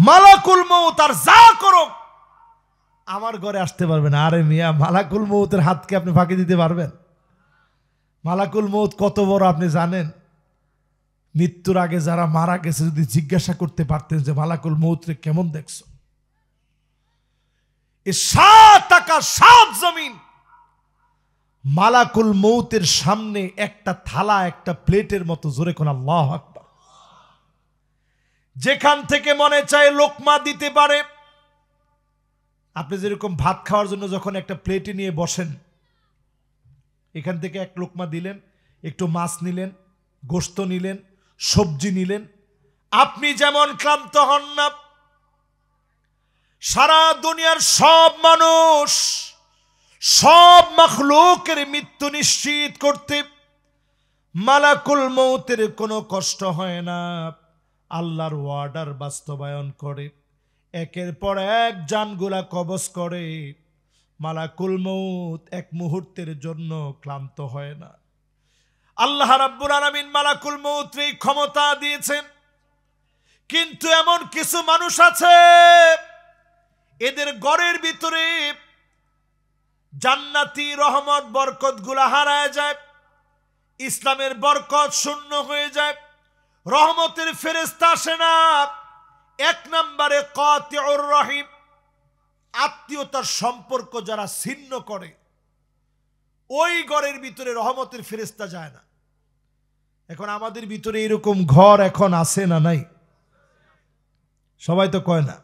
মালাকুল মউত আর যা করো আমার ঘরে আসতে পারবে না। আরে মিয়া, মালাকুল মউতের হাতকে আপনি ফাঁকি দিতে পারবেন? মালাকুল মউত কত বড় আপনি জানেন? মৃত্যুর আগে যারা মারা গেছে যদি জিজ্ঞাসা করতে পারতেন যে মালাকুল মউতরে কেমন দেখছো, এই 7 আকাশ 7 জমিন মালাকুল মউতের সামনে একটা থালা, একটা প্লেটের মতো। জোরে কোন আল্লাহু আকবার। যেখান থেকে মনে চায় লোকমা দিতে পারে। আপনি যেরকম ভাত খাওয়ার জন্য যখন একটা প্লেটে নিয়ে বসেন, এখান থেকে এক লোকমা দিলেন, একটু মাছ নিলেন, গোশত নিলেন, সবজি নিলেন। আপনি যেমন ক্লান্ত হন না, সারা দুনিয়ার সব মানুষ, সব মাখলুকের মৃত্যু নিশ্চিত করতে মালাকুল মউতের কোনো কষ্ট হয় না। আল্লাহর ওয়ার্ডার বাস্তবায়ন করে, একের পর এক জানগুলা কবজ করে। মালাকুল মউত এক মুহূর্তের জন্য ক্লান্ত হয় না। আল্লাহ রাব্বুল আলামিন মালাকুল মউতের এই ক্ষমতা দিয়েছেন। কিন্তু এমন কিছু মানুষ আছে, এদের ঘরের ভিতরে জান্নাতি রহমত বরকত গুলা হারায় যায়, ইসলামের বরকত শূন্য হয়ে যায়, রহমতের ফেরেশতা আসে না। এক নম্বরে কাতিউর রহিম, আত্মীয়তার সম্পর্ক যারা ছিন্ন করে, ওই ঘরের ভিতরে রহমতের ফেরেশতা যায় না। এখন আমাদের ভিতরে এরকম ঘর এখন আছে না নাই? সবাই তো কয় না।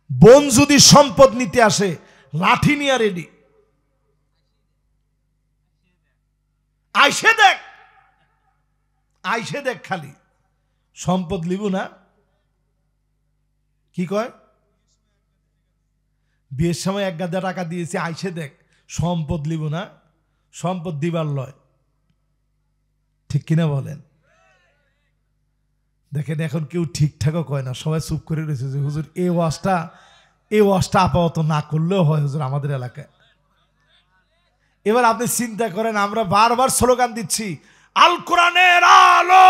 বোন যদি সম্পদ নিতে আসে, লাঠি নিয়ে রেডি, আইসে দেখ, আইসে দেখ, খালি সম্পদ লিবু না। কি কয়? বিয়ের সময় 1 গাদা টাকা দিয়েছে, আইসে দেখ, সম্পদ লিবু না, সম্পদ দিবার লয়। ঠিক কিনা বলেন? দেখেন এখন কেউ ঠিকঠাকও কয় না, সবাই চুপ করে রয়েছে যে হুজুর এই ওয়াজটা আপাতত না করলেও হয় হুজুর আমাদের এলাকায়। এবার আপনি চিন্তা করেন, আমরা বারবার স্লোগান দিচ্ছি আল কোরআনের আলো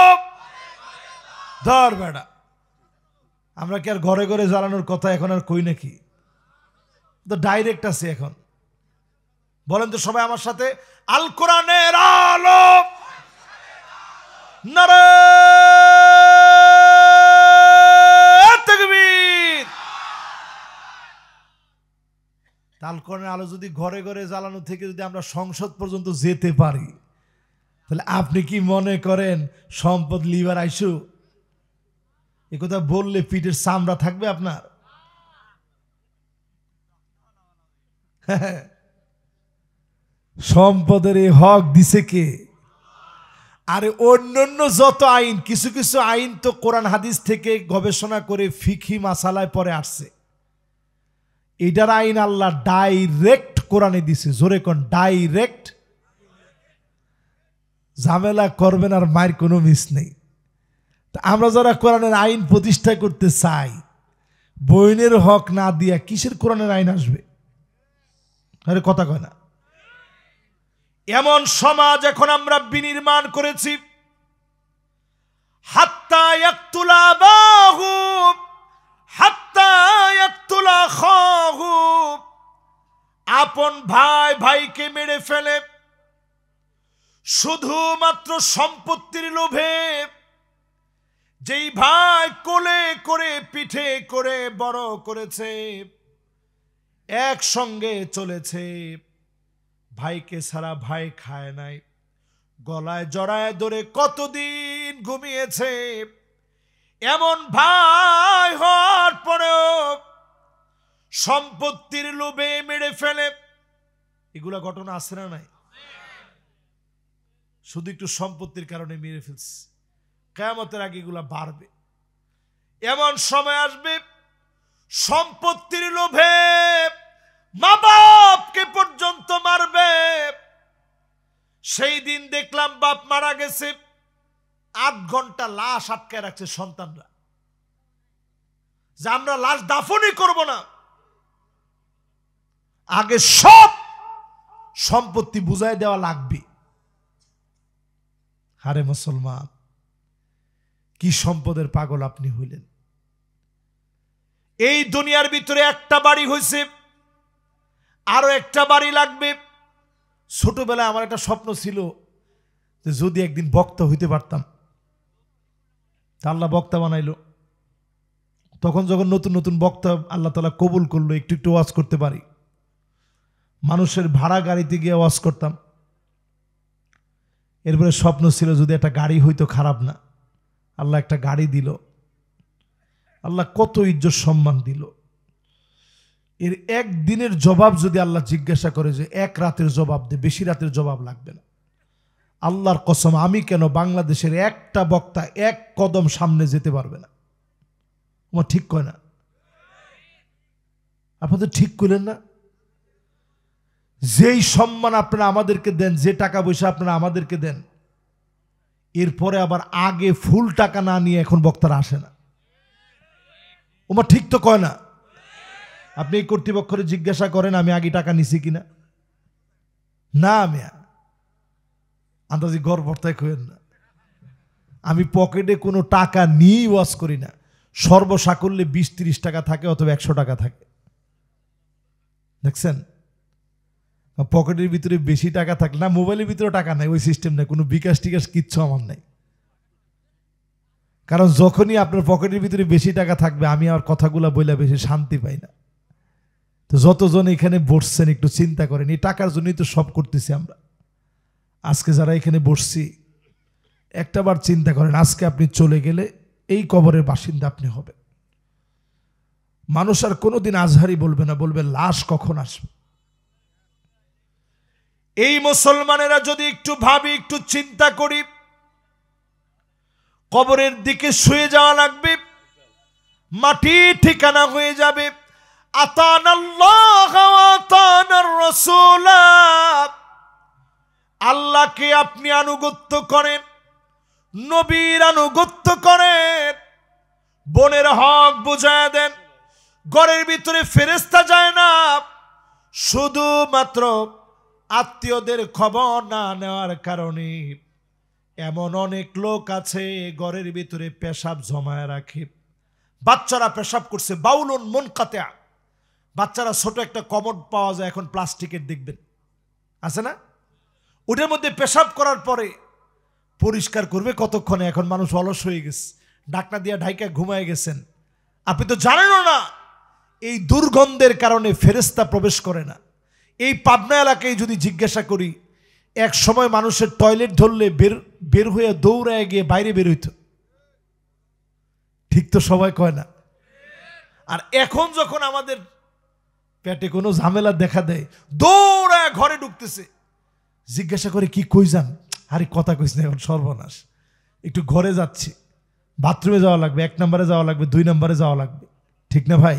ধর বেড়া। আমরা কি আর ঘরে ঘরে জ্বালানোর কথা এখন আর কই নাকি? তো ডাইরেক্ট আছে এখন। বলেন তো সবাই আমার সাথে, আল কোরআনের আলো নারে তাকবীর। আল কোরআনের আলো যদি ঘরে ঘরে জ্বালানো থেকে যদি আমরা সংসদ পর্যন্ত যেতে পারি, তাহলে আপনি কি মনে করেন সম্পদ লিবার আইসু? এ কথা বললে পিঠের চামড়া থাকবে আপনার? সম্পদের এই হক দিছে কে? আরে অন্যান্য যত আইন, কিছু কিছু আইন তো কোরআন হাদিস থেকে গবেষণা করে ফিকহি মাসালায় পরে আসছে। এটার আইন আল্লাহ ডাইরেক্ট কোরআনে দিছে। জোরে কোন ডাইরেক্ট। ঝামেলা করবেন আর মায়ের কোনো মিস নেই। আমরা যারা কোরআনের আইন প্রতিষ্ঠা করতে চাই, বইনের হক না দিয়া কিসের কোরআনের আইন আসবে? আরে কথা কয় না। এমন সমাজ এখন আমরা বিনির্মাণ করেছি, হাত্তা ইয়াকতুলা আবাহু হাত্তা ইয়াকতুলা খাহু, আপন ভাই ভাইকে মেরে ফেলে শুধুমাত্র সম্পত্তির লোভে। যেই ভাই কোলে করে পিঠে করে বড় করেছে, একসঙ্গে চলেছে, ভাইকে ছাড়া ভাই খায় নাই, গলায় জড়ায় ধরে কতদিন ঘুমিয়েছে, এমন ভাই হওয়ার পরেও সম্পত্তির লোভে মেরে ফেলে। এগুলা ঘটনা আছে না নাই? শুধু একটু সম্পত্তির কারণে মেরে ফেলছে। কিয়ামতের আগে এগুলা বাড়বে। এমন সময় আসবে সম্পত্তির লোভে মা বাপকে পর্যন্ত মারবে। সেই দিন দেখলাম বাপ মারা গেছে, 8 ঘন্টা লাশ আটকায় রাখছে সন্তানরা, যে আমরা লাশ দাফনই করব না, আগে সব সম্পত্তি বুঝাই দেওয়া লাগবে। আরে মুসলমান, কি সম্পদের পাগল আপনি হইলেন? এই দুনিয়ার ভিতরে একটা বাড়ি হয়েছে, আরো একটা বাড়ি লাগবে। ছোটবেলায় আমার একটা স্বপ্ন ছিল যে যদি একদিন বক্তা হইতে পারতাম। আল্লাহ বক্তা বানাইলো। তখন যখন নতুন নতুন বক্তা আল্লাহ তাআলা কবুল করলো, একটু একটু ওয়াজ করতে পারি। মানুষের ভাড়া গাড়িতে গিয়ে ওয়াজ করতাম। এরপরে স্বপ্ন ছিল যদি একটা গাড়ি হইতো খারাপ না। আল্লাহ একটা গাড়ি দিল। আল্লাহ কত ইজ্জত সম্মান দিল। এর একদিনের জবাব যদি আল্লাহ জিজ্ঞাসা করে যে এক রাতের জবাব দে, বেশি রাতের জবাব লাগবে না। আল্লাহর কসম, আমি কেন বাংলাদেশের একটা বক্তা এক কদম সামনে যেতে পারবে না। আমার ঠিক কয় না? আপনাদের ঠিক করলেন না? যেই সম্মান আপনারা আমাদেরকে দেন, যে টাকা পয়সা আপনারা আমাদেরকে দেন, এরপরে আবার আগে ফুল টাকা না নিয়ে এখন বক্তারা আসে না। ওমা ঠিক তো কয় না? আপনি এই কর্তৃপক্ষরে জিজ্ঞাসা করেন আমি আগে টাকা নিছি কিনা। না মিয়া, আন্দাজি গর্বতায় কইেন না। আমি পকেটে কোনো টাকা নিয়েই ওয়াজ করি না। সর্বসাকল্যে 20-30 টাকা থাকে অথবা 100 টাকা থাকে। দেখছেন? পকেটের ভিতরে বেশি টাকা থাকলে না, মোবাইলের ভিতরে টাকা নাই, ওই সিস্টেম নাই, কোনো বিকাশ টিকাশ কিচ্ছু আমার নাই। কারণ যখনই আপনার পকেটের ভিতরে বেশি টাকা থাকবে, আমি আর কথাগুলা বইলা বেশি শান্তি পাই না। তো যতজন এখানে বসছেন একটু চিন্তা করেন, এই টাকার জন্যই তো সব করতেছি আমরা। আজকে যারা এখানে বসছি একটাবার চিন্তা করেন, আজকে আপনি চলে গেলে এই কবরের বাসিন্দা আপনি হবেন। মানুষ আর কোনোদিন আজহারি বলবে না, বলবে লাশ কখন আসবে। এই মুসলমানেরা যদি একটু ভাবি, একটু চিন্তা করি, কবরের দিকে শুয়ে যাওয়া লাগবে, মাটি ঠিকানা হয়ে যাবে। আতানাল্লাহ ওয়া আতানার রাসূল, আল্লাহকে আপনি আনুগত্য করেন, নবীর আনুগত্য করেন, বোনের হক বুঝায় দেন। ঘরের ভিতরে ফেরেশতা যায় না, শুধুমাত্র আত্মীয়দের খবর না নেওয়ার কারণে এমন অনেক লোক আছে ঘরের ভিতরে পেশাব জমায় রাখে। বাচ্চারা পেশাব করছে, বাউলুন মুনকাতিআ। বাচ্চারা ছোট একটা কমোড পাওয়া যায় এখন প্লাস্টিকের, দেখবেন আছে না? ওটার মধ্যে পেশাব করার পরে পরিষ্কার করবে কতক্ষণে? এখন মানুষ অলস হয়ে গেছে, ঢাকনা দিয়ে ঢাইকা ঘুমায় গেছেন। আপনি তো জানেনও না এই দুর্গন্ধের কারণে ফেরেশতা প্রবেশ করে না। এই পাবনা এলাকায় যদি জিজ্ঞাসা করি, এক সময় মানুষের টয়লেট ধরলে বের হয়ে দৌড়ায় গিয়ে বাইরে বের হইত। ঠিক তো সবাই কয় না? আর এখন যখন আমাদের পেটে কোনো ঝামেলা দেখা দেয়, দৌড়ায় ঘরে ঢুকতেছে। জিজ্ঞাসা করে কি কই যান? আরে কথা কইস না, এখন সর্বনাশ, একটু ঘরে যাচ্ছি, বাথরুমে যাওয়া লাগবে, 1 নম্বরে যাওয়া লাগবে, 2 নম্বরে যাওয়া লাগবে। ঠিক না ভাই?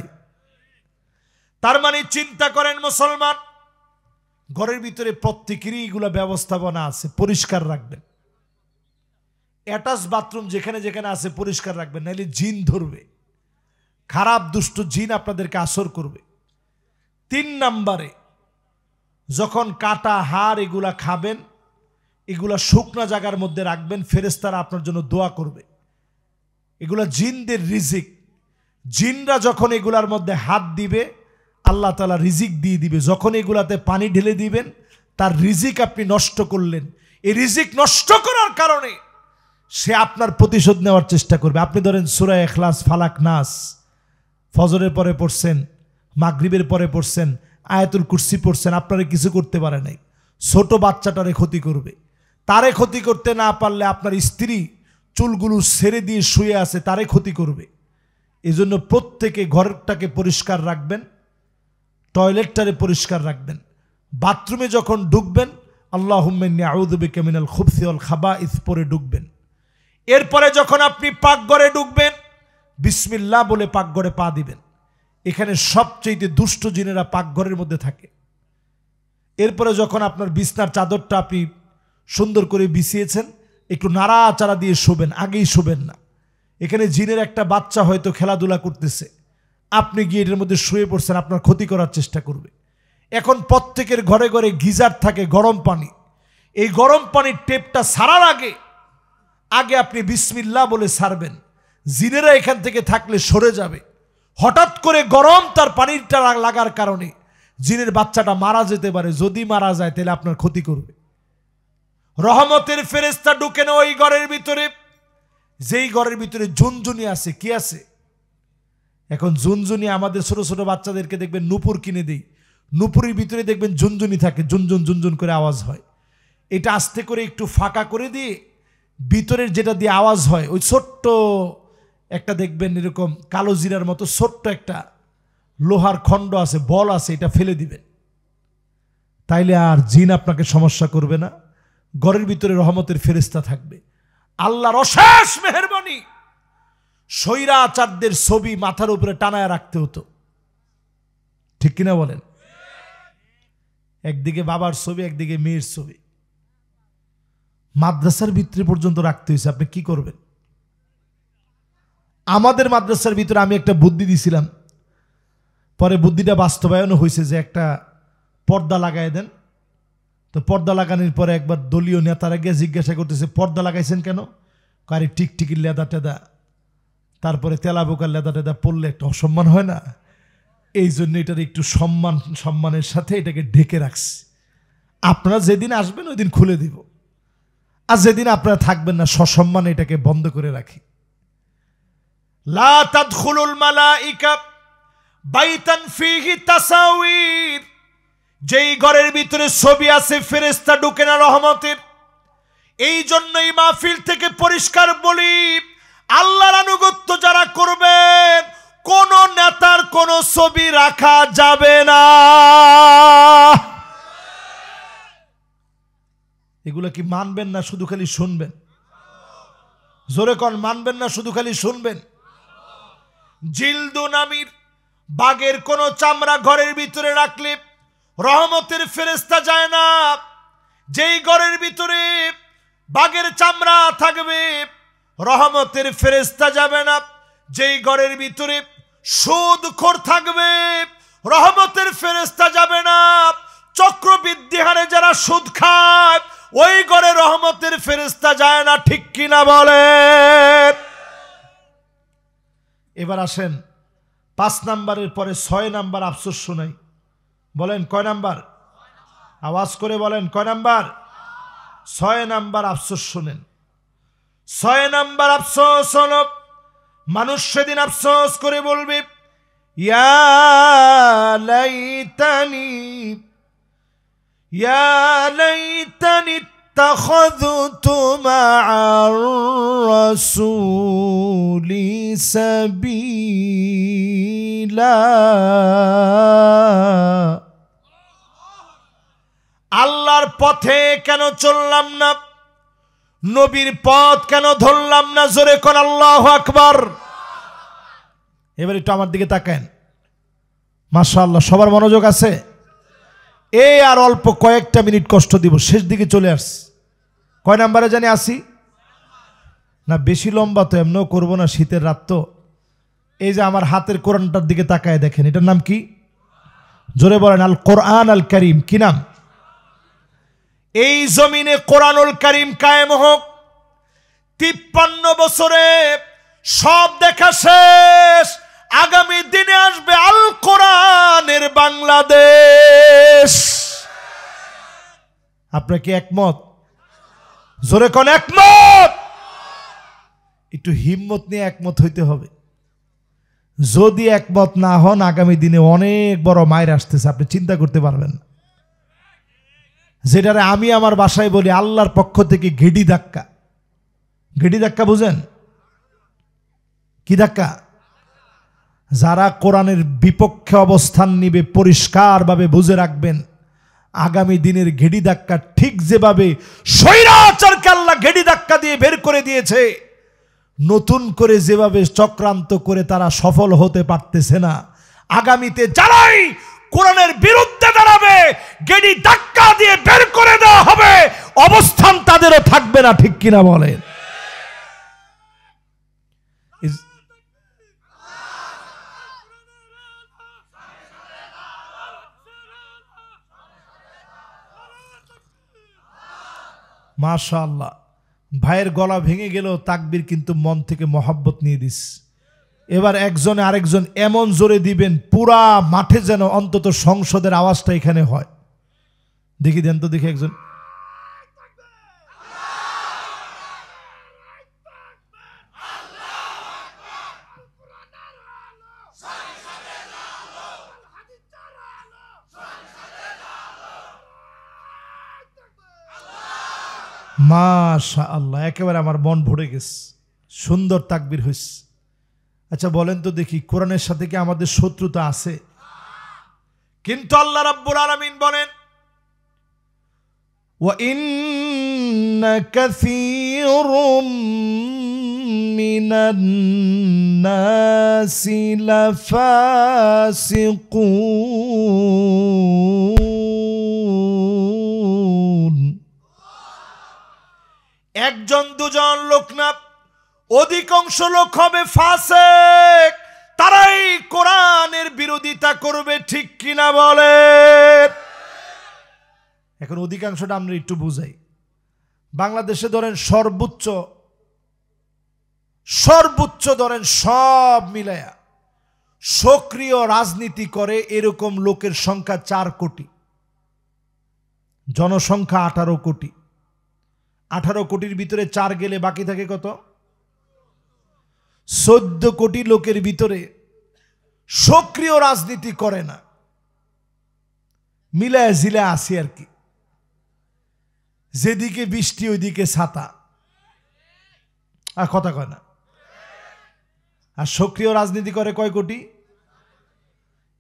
তার মানে চিন্তা করেন মুসলমান, ঘরের ভিতরে প্রত্যেকেরই এগুলা ব্যবস্থাপনা আছে, পরিষ্কার রাখবেন। অ্যাটাচ বাথরুম যেখানে যেখানে আছে পরিষ্কার রাখবেন, নাহলে জিন ধরবে, খারাপ দুষ্ট জিন আপনাদেরকে আসর করবে। 3 নম্বরে, যখন কাটা হাড় এগুলা খাবেন, এগুলা শুকনা জায়গার মধ্যে রাখবেন, ফেরেশতারা আপনার জন্য দোয়া করবে। এগুলা জিনদের রিজিক। জিনরা যখন এগুলার মধ্যে হাত দিবে, আল্লাহ তাআলা রিজিক দিয়ে দিবে। যখন এগুলাতে পানি ঢেলে দিবেন, তার রিজিক আপনি নষ্ট করলেন। এই রিজিক নষ্ট করার কারণে সে আপনার প্রতিশোধ নেওয়ার চেষ্টা করবে। আপনি ধরেন সূরা ইখলাস, ফালাক, নাস ফজরের পরে পড়ছেন, মাগরিবের পরে পড়ছেন, আয়াতুল কুরসি পড়ছেন, আপনারা কিছু করতে পারে নাই। ছোট বাচ্চাটারে ক্ষতি করবে। তারে ক্ষতি করতে না পারলে আপনার স্ত্রী চুলগুলো ছেড়ে দিয়ে শুয়ে আছে, তারে ক্ষতি করবে। এই জন্য প্রত্যেকে ঘরটাকে পরিষ্কার রাখবেন, টয়লেটটারে পরিষ্কার রাখবেন। বাথরুমে যখন ঢুকবেন, আল্লাহুম্মা ইন্নী আউযু বিকা মিনাল খুবসি ওয়াল খাবাইস পরে ঢুকবেন। এরপরে যখন আপনি পাকঘরে ঢুকবেন, বিসমিল্লাহ বলে পাকঘরে পা দিবেন। এখানে সবচেয়ে দুষ্ট জিনেরা পাকঘরের মধ্যে থাকে। এরপরে যখন আপনার বিছনার চাদরটা আপনি সুন্দর করে বিছিয়েছেন, একটু নাড়াচাড়া দিয়ে শোবেন, আগেই শোবেন না। এখানে জিনের একটা বাচ্চা হয়তো খেলাধুলা করতেছে, আপনি গিয়ে এটার মধ্যে শুয়ে পড়ছেন, আপনার ক্ষতি করার চেষ্টা করবে। এখন প্রত্যেকের ঘরে ঘরে গিজার থাকে, গরম পানি। এই গরম পানির টেপটা ছাড়ার আগে আপনি বিসমিল্লাহ বলে ছাড়বেন। জিনেরা এখান থেকে থাকলে সরে যাবে। হঠাৎ করে গরম তার পানিটা লাগার কারণে জিনের বাচ্চাটা মারা যেতে পারে। যদি মারা যায় তাহলে আপনার ক্ষতি করবে। রহমতের ফেরেশতা ঢুকে না ওই ঘরের ভিতরে, যেই ঘরের ভিতরে ঝুনঝুনি আছে। কি আছে? এখন ঝুনঝুনি আমাদের ছোট ছোট বাচ্চাদেরকে দেখবেন নূপুর কিনে দেই, নূপুরের ভিতরে দেখবেন ঝুনঝুনি থাকে, ঝুনঝুন ঝুনঝুন করে আওয়াজ হয়। এটা আস্তে করে একটু ফাঁকা করে দিয়ে ভিতরের যেটা দিয়ে আওয়াজ হয়, ওই ছোট্ট একটা দেখবেন এরকম কালো জিরার মতো ছোট্ট একটা লোহার খণ্ড আছে, বল আছে, এটা ফেলে দিবেন। তাইলে আর জিন আপনাকে সমস্যা করবে না। ঘরের ভিতরে রহমতের ফেরেশতা থাকবে। আল্লাহর অশেষ মেহেরবানি, স্বৈরাচারদের ছবি মাথার উপরে টানায় রাখতে হতো, ঠিক কিনা বলেন? একদিকে বাবার ছবি, একদিকে মেয়ের ছবি, মাদ্রাসার ভিতরে পর্যন্ত রাখতে হয়েছে। আপনি কি করবেন? আমাদের মাদ্রাসার ভিতরে আমি একটা বুদ্ধি দিছিলাম, পরে বুদ্ধিটা বাস্তবায়নও হয়েছে যে একটা পর্দা লাগাই দেন। তো পর্দা লাগানোর পরে একবার দলীয় নেতারা গিয়ে জিজ্ঞাসা করতেছে, পর্দা লাগাইছেন কেন? কারি টিকটিকির লেদা টেদা, তারপরে তেলা বোকার লেদা টেদা পড়লে একটা অসম্মান হয় না, এই জন্য এটার একটু সম্মানের সাথে এটাকে ঢেকে রাখছি। আপনারা যেদিন আসবেন ওই দিন খুলে দিব, আর যেদিন আপনারা থাকবেন না সসম্মানে এটাকে বন্ধ করে রাখি। লা তাদখুলুল মালাইকা বাইতান ফিহি তাসাউইর, যেই ঘরের ভিতরে ছবি আছে ফেরেশতা ঢুকে না রহমতের। এই জন্যই মাহফিল থেকে পরিষ্কার বলি, আল্লাহর আনুগত্য যারা করবেন কোন নেতার কোন ছবি রাখা যাবে না। এগুলো কি মানবেন না শুধু খালি শুনবেন? জোরে কোন মানবেন না শুধু খালি শুনবেন? জিলদু নামির বাঘের কোন চামড়া ঘরের ভিতরে রাখলে রহমতের ফেরেশতা যায় না। যেই ঘরের ভিতরে বাঘের চামড়া থাকবে রহমতের ফেরেশতা যাবে না। যেই ঘরের ভিতরে সুদখোর থাকবে রহমতের ফেরেশতা যাবে না। চক্রবৃদ্ধি হারে যারা সুদ খায় ওই ঘরে রহমতের ফেরেশতা যায় না, ঠিক কিনা বলেন? এবার আসেন 5 নাম্বারের পরে 6 নাম্বার আফসোস শোনাই। বলেন কয় নাম্বার? আওয়াজ করে বলেন কয় নাম্বার? 6 নাম্বার আফসোস শুনেন। 6 নাম্বার আফসোস হলো, মানুষ সেদিন আফসোস করে বলবে, ইয়া লাইতানি ইত্তাখাযতু মা'আর রাসূলি সাবিলা। আল্লাহর পথে কেন চললাম না? নবীর পথ কেন ধরলাম না? জোরে কোন আল্লাহু আকবার। এবার একটু আমার দিকে তাকান। মাশাআল্লাহ, সবার মনোযোগ আছে? এই আর অল্প কয়েকটা মিনিট কষ্ট দিব, শেষ দিকে চলে আসছি। কয় নাম্বারে জানি আসি না? বেশি লম্বা তো এমনও করবো না, শীতের রাত তো। এই যে আমার হাতের কোরআনটার দিকে তাকায় দেখেন, এটার নাম কি? জোরে বলেন আল কোরআন আল কারীম। কি নাম? এই জমিনে কোরআনুল কারীম কায়েম হোক। 53 বছরে সব দেখা শেষ, আগামী দিনে আসবে আল কোরআনের বাংলাদেশ। আপনারা কি একমত? জোরে কোন একমত? একটু হিম্মত নিয়ে একমত হইতে হবে। যদি একমত না হন আগামী দিনে অনেক বড় মায়ের আসতেছে, আপনি চিন্তা করতে পারবেন না। যেটারে আমি আমার বাসায় বলি আল্লাহর পক্ষ থেকে ঘেডি ধাক্কা। ঘেডি ধাক্কা বুঝেন? কি ধাক্কা? যারা কোরআনের বিপক্ষে অবস্থান নিবে পরিষ্কারভাবে বুঝে রাখবেন, আগামী দিনের ঘেডি ধাক্কা ঠিক যেভাবে স্বৈরাচারকে আল্লাহ ঘেডি ধাক্কা দিয়ে বের করে দিয়েছে, নতুন করে যেভাবে চক্রান্ত করে তারা সফল হতে পারতেছে না, আগামীতে যারাই কোরআনের বিরুদ্ধে দাঁড়াবে গেডি ধাক্কা দিয়ে বের করে দেওয়া হবে, অবস্থান তাদেরও থাকবে না, ঠিক কিনা বলেন? মাশাআল্লাহ, ভাইয়ের গলা ভেঙে গেল, তাকবীর কিন্তু মন থেকে মহব্বত নিয়ে দিস। এবার একজনে আরেকজন এমন জোরে দিবেন পুরা মাঠে যেন অন্তত সংসদের আওয়াজটা এখানে হয়। দেখি দেন তো, দেখি একজন। মাশাআল্লাহ, একেবারে আমার মন ভরে গেছে, সুন্দর তাকবীর হইছে। আচ্ছা বলেন তো দেখি, কোরআনের সাথে কি আমাদের শত্রুতা আছে? কিন্তু আল্লাহ রাব্বুল আলামিন বলেন, ওয়া ইন্না কাসীরুম মিনান নাসি লাফাসিকুন। একজন দুজন লোক না, অধিকাংশ লোক হবে ফাসিক, তারাই কোরআনের বিরোধিতা করবে, ঠিক কিনা বলেন? এখন অধিকাংশটা আমরা একটু বুঝাই। বাংলাদেশে ধরেন সর্বোচ্চ ধরেন সব মিলায়া সক্রিয় রাজনীতি করে এরকম লোকের সংখ্যা 4 কোটি, জনসংখ্যা 18 কোটি। 18 কোটির ভিতরে 4 গেলে বাকি থাকে কত? 14 কোটি লোকের ভিতরে সক্রিয় রাজনীতি করে না, মিলায় জিলায় আসি আর কি, যেদিকে বৃষ্টি ওইদিকে ছাতা, আর কথা কয় না। আর সক্রিয় রাজনীতি করে কয় কোটি?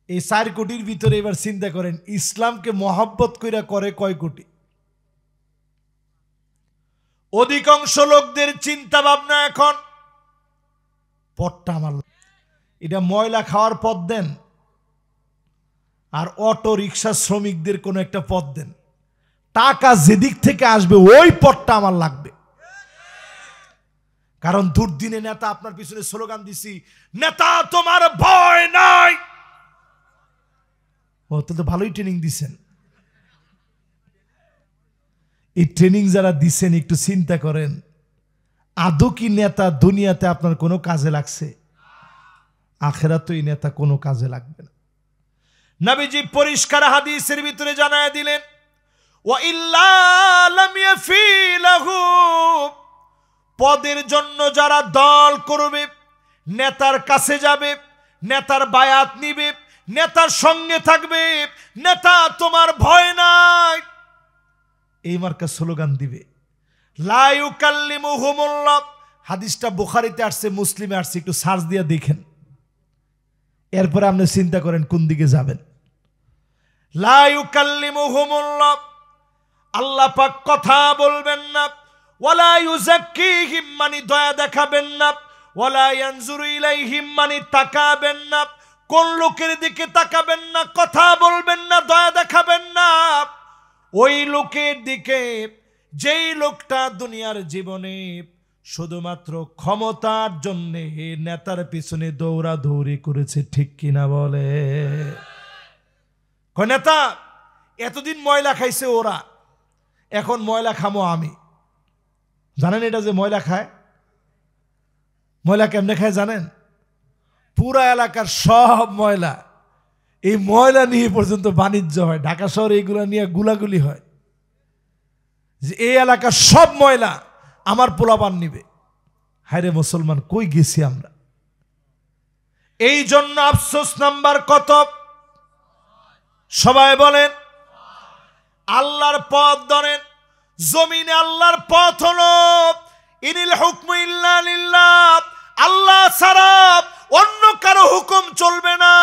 এই 4 কোটির ভিতরে এবার চিন্তা করেন ইসলামকে মহব্বত কইরা করে কয় কোটি? অধিকাংশ লোকদের চিন্তা ভাবনা এখন পথটা আমার, এটা ময়লা খাওয়ার পথ দেন আর অটো রিক্সা শ্রমিকদের কোনো একটা পথ দেন, টাকা যেদিক থেকে আসবে ওই পথটা আমার লাগবে। কারণ দুর্দিনে নেতা আপনার পিছনে স্লোগান দিছি, নেতা তোমার ভয় নাই। ও তো ভালোই ট্রেনিং দিছেন। এই ট্রেনিং যারা দিছেন একটু চিন্তা করেন, আদৌ কি নেতা দুনিয়াতে আপনার কোনো কাজে লাগছে? আখিরাতে এই নেতা কোনো কাজে লাগবে না। নবীজি পরিষ্কার হাদিসের ভিতরে জানায় দিলেন, ওয়া ইল্লা লাম ইয়াফিলাহু, পদের জন্য যারা দল করবে, নেতার কাছে যাবে, নেতার বায়াত নিবে, নেতার সঙ্গে থাকবে, নেতা তোমার ভয় নাই, এই মার্কা স্লোগান দিবে, লা ইউকাল্লিমুহুমুল্লাহ। হাদিসটা বুখারীতে আসছে, মুসলিমে আসছে, একটু সার্চ দিয়ে দেখেন। এরপরে আপনি চিন্তা করেন কোন দিকে যাবেন। লা ইউকাল্লিমুহুমুল্লাহ, আল্লাহ পাক কথা বলবেন না। ওয়ালা ইউযাক্কিহিম, মানে দয়া দেখাবেন না। ওয়ালা ইয়ানজুরু ইলাইহিম, মানে তাকাবেন না। কোন লোকের দিকে তাকাবেন না, কথা বলবেন না, দয়া দেখাবেন না? ওই লোকের দিকে যেই লোকটা দুনিয়ার জীবনে শুধুমাত্র ক্ষমতার জন্য নেতার পিছনে দৌড়াদৌড়ি করেছে, ঠিক কিনা বলে? নেতা এতদিন ময়লা খাইছে ওরা, এখন ময়লা খামো আমি। জানেন এটা যে ময়লা খায়, ময়লা কেমনে খায় জানেন? পুরা এলাকার সব ময়লা, এই ময়লা নিয়ে পর্যন্ত বাণিজ্য হয়। ঢাকা শহরে এইগুলা নিয়ে গুলাগুলি হয় যে এই এলাকার সব ময়লা আমার পোলাপান নিবে। হায়রে মুসলমান, কই গেছি আমরা? এই জন্য আফসোস নাম্বার কত? সবাই বলেন। আল্লাহর পথ ধরেন, জমিনে আল্লাহর পথ হলো ইনিল হুকমু ইল্লা লিল্লাহ, আল্লাহ ছাড়া অন্য কারো হুকুম চলবে না।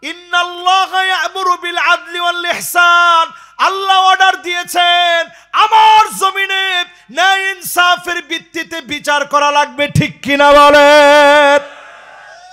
ইন্নাল্লাহা ইয়া'মুরু বিল আদলি ওয়াল ইহসান, আল্লাহ অর্ডার দিয়েছেন আমার জমিনে ন্যায় ইনসাফের ভিত্তিতে বিচার করা লাগবে, ঠিক কিনা বলেন?